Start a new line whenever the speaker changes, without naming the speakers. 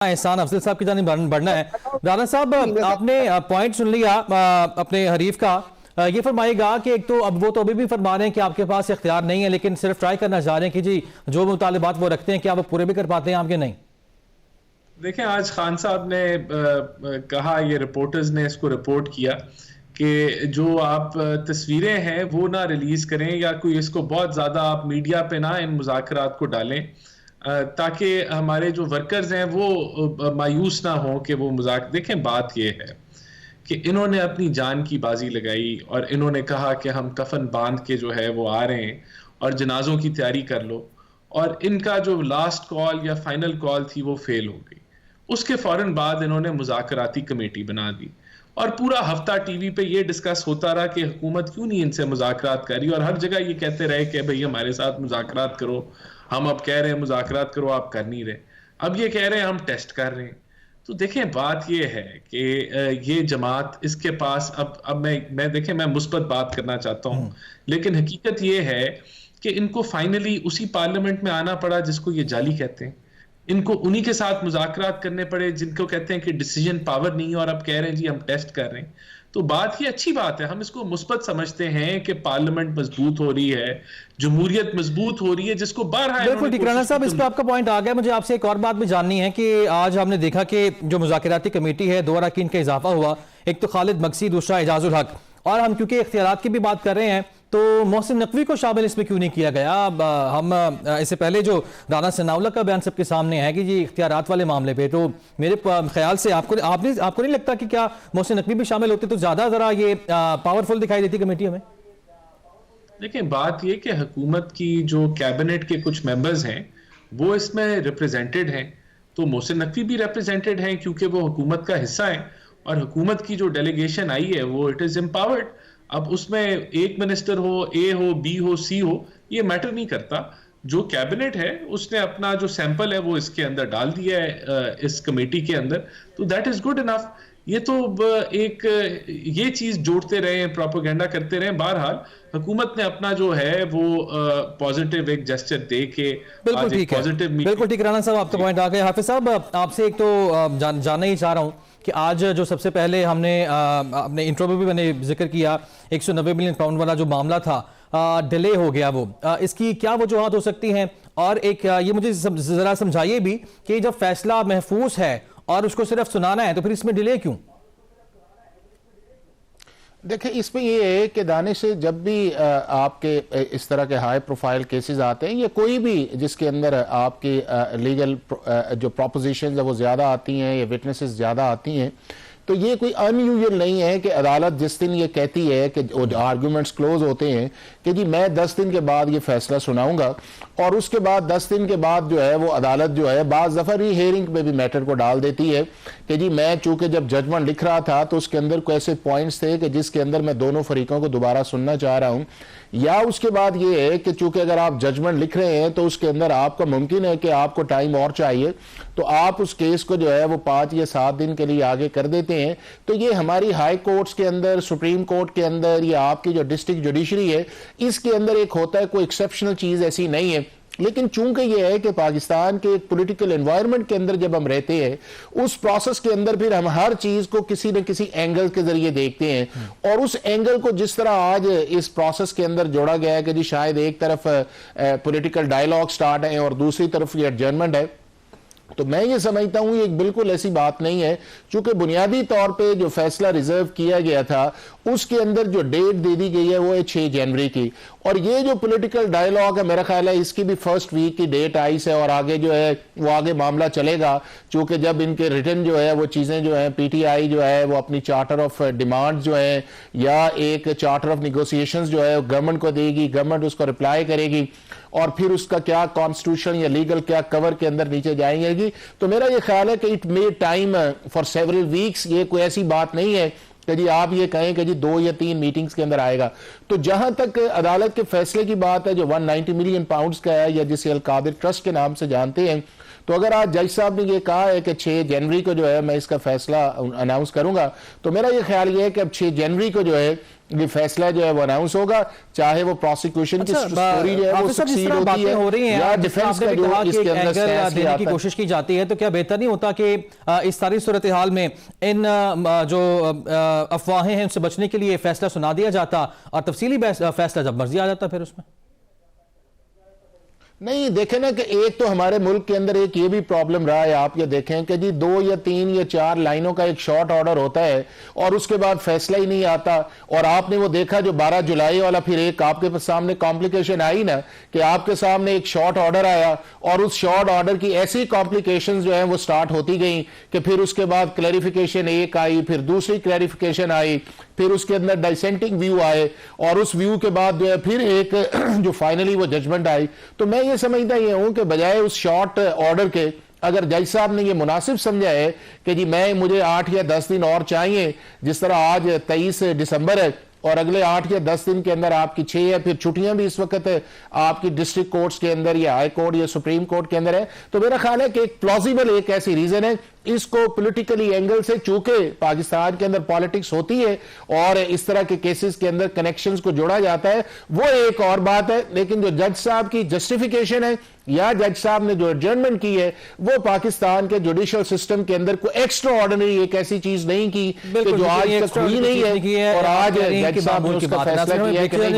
एहसान अफजल साहब की जानिब बढ़ना है। राना साहब, आपने पॉइंट सुन लिया अपने हरीफ का। ये फरमाएगा कि एक तो अब वो तो अभी भी फरमा रहे हैं कि आपके पास इख्तियार नहीं है, लेकिन सिर्फ ट्राई करना चाह रहे हैं कि जी जो मुतालिबात वो रखते हैं क्या वो पूरे भी कर पाते हैं आपके? नहीं।
देखें, आज खान साहब ने कहा, ये रिपोर्टर्स ने इसको रिपोर्ट किया कि जो आप तस्वीरें हैं वो ना रिलीज करें या कोई इसको बहुत ज्यादा आप मीडिया पे ना इन मुज़ाकरात को डालें, ताकि हमारे जो वर्कर्स हैं वो मायूस ना हो कि वो मजाक। देखें, बात ये है कि इन्होंने अपनी जान की बाजी लगाई और इन्होंने कहा कि हम कफन बांध के जो है वो आ रहे हैं और जनाजों की तैयारी कर लो, और इनका जो लास्ट कॉल या फाइनल कॉल थी वो फेल हो गई। उसके फौरन बाद इन्होंने मुज़ाकराती कमेटी बना दी और पूरा हफ्ता टीवी पे ये डिस्कस होता रहा कि हुकूमत क्यों नहीं इनसे मुज़ाकरात कर रही, और हर जगह ये कहते रहे कि भाई हमारे साथ मुज़ाकरात करो। हम अब कह रहे हैं मुज़ाकरात करो, आप कर नहीं रहे। अब ये कह रहे हैं हम टेस्ट कर रहे हैं। तो देखें, बात ये है कि ये जमात, इसके पास अब मैं देखें, मैं मुस्बत बात करना चाहता हूँ, लेकिन हकीकत ये है कि इनको फाइनली उसी पार्लियामेंट में आना पड़ा जिसको ये जाली कहते हैं। इनको उन्हीं के साथ मुज़ाकरात करने पड़े जिनको कहते हैं कि डिसीजन पावर नहीं है, और अब कह रहे हैं जी हम टेस्ट कर रहे हैं। तो बात ही अच्छी बात है, हम इसको मुस्बत समझते हैं कि पार्लियामेंट मजबूत हो रही है, जमहूरियत मजबूत हो रही है, जिसको बारहा।
बिल्कुल ठीक, राना साहब इस पर आपका पॉइंट आ गया। मुझे आपसे एक और बात भी जाननी है कि आज हमने देखा कि जो मुज़ाकराती कमेटी है, 2 अरकान का इजाफा हुआ, एक तो खालिद मकसी, दूसरा एजाजुल हक, और हम क्योंकि इख्तियारात की भी बात कर रहे हैं तो मोहसिन नकवी को शामिल इसमें क्यों नहीं किया गया? हम इससे पहले जो राना सनाउल्लाह का बयान सबके सामने है कि जी इख्तियारात वाले मामले पे, तो मेरे ख्याल से आपको नहीं लगता कि क्या मोहसिन नकवी भी शामिल होते तो ज्यादा जरा ये पावरफुल दिखाई देती कमेटी हमें?
देखिए, बात ये कि हुकूमत की जो कैबिनेट के कुछ मेंबर्स हैं वो इसमें रिप्रेजेंटेड हैं, तो मोहसिन नकवी भी रिप्रेजेंटेड हैं क्योंकि वो हुकूमत का हिस्सा है, और हुकूमत की जो डेलीगेशन आई है वो इट इज एम्पावर्ड। अब उसमें एक मिनिस्टर हो, ए हो, बी हो, सी हो, ये मैटर नहीं करता। जो कैबिनेट है उसने अपना जो सैंपल है वो इसके अंदर डाल दिया है, इस कमेटी के अंदर, तो दैट इज गुड इनफ। ये तो एक ये चीज जोड़ते रहे, प्रोपेगेंडा करते रहे। बहरहाल हुकूमत ने अपना जो है वो पॉजिटिव एक जेस्चर दे के
बिल्कुल ठीक है, बिल्कुल ठीक। राना साहब आपका पॉइंट आ गया। हाफिज साहब, आपसे एक तो जानना ही चाह रहा हूँ कि आज जो सबसे पहले हमने अपने इंट्रो में भी मैंने जिक्र किया 190 मिलियन पाउंड वाला जो मामला था, डिले हो गया, वो इसकी क्या वजूहत हो सकती हैं? और एक ये मुझे जरा समझाइए भी कि जब फैसला महफूज है और उसको सिर्फ सुनाना है तो फिर इसमें डिले क्यों?
देखिए, इसमें ये है कि दानिश, जब भी आपके इस तरह के हाई प्रोफाइल केसेस आते हैं या कोई भी जिसके अंदर आपकी लीगल जो प्रोपोजिशंस है वो ज़्यादा आती हैं या विटनेसेस ज़्यादा आती हैं, तो ये कोई अनयूजुअल नहीं है कि अदालत जिस दिन ये कहती है कि आर्गूमेंट्स क्लोज होते हैं कि जी मैं 10 दिन के बाद ये फैसला सुनाऊंगा, और उसके बाद 10 दिन के बाद जो है वो अदालत जो है बाज़ दफ़ा री हेयरिंग में भी मैटर को डाल देती है कि जी मैं चूंकि जब जजमेंट लिख रहा था तो उसके अंदर कोई ऐसे पॉइंट्स थे कि जिसके अंदर मैं दोनों फरीकों को दोबारा सुनना चाह रहा हूँ, या उसके बाद ये है कि चूंकि अगर आप जजमेंट लिख रहे हैं तो उसके अंदर आपका मुमकिन है कि आपको टाइम और चाहिए, तो आप उस केस को जो है वो 5 या 7 दिन के लिए आगे कर देते हैं। तो ये हमारी हाई कोर्ट्स के अंदर, सुप्रीम कोर्ट के अंदर या आपकी जो डिस्ट्रिक्ट जुडिशरी है, इसके अंदर एक होता है, कोई एक्सेप्शनल चीज ऐसी नहीं है। लेकिन चूंकि यह है कि पाकिस्तान के एक पॉलिटिकल एनवायरनमेंट के अंदर जब हम रहते हैं, उस प्रोसेस के अंदर फिर हम हर चीज को किसी न किसी एंगल के जरिए देखते हैं, और उस एंगल को जिस तरह आज इस प्रोसेस के अंदर जोड़ा गया है कि जी शायद एक तरफ पॉलिटिकल डायलॉग स्टार्ट है और दूसरी तरफ ये एडजर्नमेंट है, तो मैं ये समझता हूं ये बिल्कुल ऐसी बात नहीं है। चूंकि बुनियादी तौर पे जो फैसला रिजर्व किया गया था उसके अंदर जो डेट दे दी गई है वो है 6 जनवरी की, और ये जो पॉलिटिकल डायलॉग है मेरा ख्याल है इसकी भी फर्स्ट वीक की डेट आई से, और आगे जो है वो आगे मामला चलेगा। चूंकि जब इनके रिटर्न जो है वो चीजें जो है पीटीआई जो है वो अपनी चार्टर ऑफ डिमांड जो है या एक चार्टर ऑफ निगोसिएशंस जो है गवर्नमेंट को देगी, गवर्नमेंट उसको रिप्लाई करेगी, और फिर उसका क्या कॉन्स्टिट्यूशन या लीगल क्या कवर के अंदर नीचे जाएंगे। तो मेरा ये ख्याल है कि it may time for several weeks. ये कोई ऐसी बात नहीं है कि जी आप ये कहें कि जी 2 या 3 मीटिंग्स के अंदर आएगा। तो जहां तक अदालत के फैसले की बात है जो 190 मिलियन पाउंड्स का है या जिसे अल कादिर ट्रस्ट के नाम से जानते हैं, तो अगर आज जज साहब ने ये कहा है कि 6 जनवरी को जो है मैं इसका फैसला अनाउंस करूंगा, तो मेरा ये ख्याल ये है कि अब 6 जनवरी को जो है ये फैसला जो है वो अनाउंस होगा, चाहे वो प्रोसिक्यूशन की स्टोरी जो है वो सक्सीड होती है
हो रही है
या डिफेंस का जो इसके अंदर स्टैंस
देने की कोशिश की जाती है, तो क्या बेहतर नहीं होता कि इस सारी सूरत हाल में इन जो अफवाहें हैं उनसे बचने के लिए फैसला सुना दिया जाता और तफसीली फैसला जब मर्जी आ जाता फिर उसमें?
नहीं, देखें ना कि एक तो हमारे मुल्क के अंदर एक ये भी प्रॉब्लम रहा है, आप ये देखें कि जी 2 या 3 या 4 लाइनों का एक शॉर्ट ऑर्डर होता है और उसके बाद फैसला ही नहीं आता। और आपने वो देखा जो 12 जुलाई वाला, फिर एक आपके सामने कॉम्प्लिकेशन आई ना कि आपके सामने एक शॉर्ट ऑर्डर आया और उस शॉर्ट ऑर्डर की ऐसी कॉम्प्लिकेशंस जो है वो स्टार्ट होती गई कि फिर उसके बाद क्लैरिफिकेशन एक आई, फिर दूसरी क्लैरिफिकेशन आई, फिर उसके अंदर डाइसेंटिंग व्यू आए और उस व्यू के बाद जो है फिर एक जो फाइनली वो जजमेंट आई। तो मैं ये समझता ये हूं कि बजाय उस शॉर्ट ऑर्डर के अगर जज साहब ने ये मुनासिब समझा है कि जी मुझे 8 या 10 दिन और चाहिए, जिस तरह आज 23 दिसंबर है और अगले 8 या 10 दिन के अंदर आपकी 6 या फिर छुट्टियां भी इस वक्त आपकी डिस्ट्रिक्ट कोर्ट्स के अंदर या हाई कोर्ट या सुप्रीम कोर्ट के अंदर है, तो मेरा ख्याल है कि एक प्लॉजिबल एक ऐसी रीजन है। इसको पॉलिटिकली एंगल से, चूंकि पाकिस्तान के अंदर पॉलिटिक्स होती है और इस तरह के केसेस के अंदर कनेक्शंस को जोड़ा जाता है, वो एक और बात है। लेकिन जो जज साहब की जस्टिफिकेशन है या जज साहब ने जो एडजर्नमेंट की है वो पाकिस्तान के जुडिशियल सिस्टम के अंदर कोई एक्स्ट्रा ऑर्डिनरी एक ऐसी चीज नहीं की कि जो आज तक हुई नहीं है और आज जज साहब ने उसका फैसला किया है कि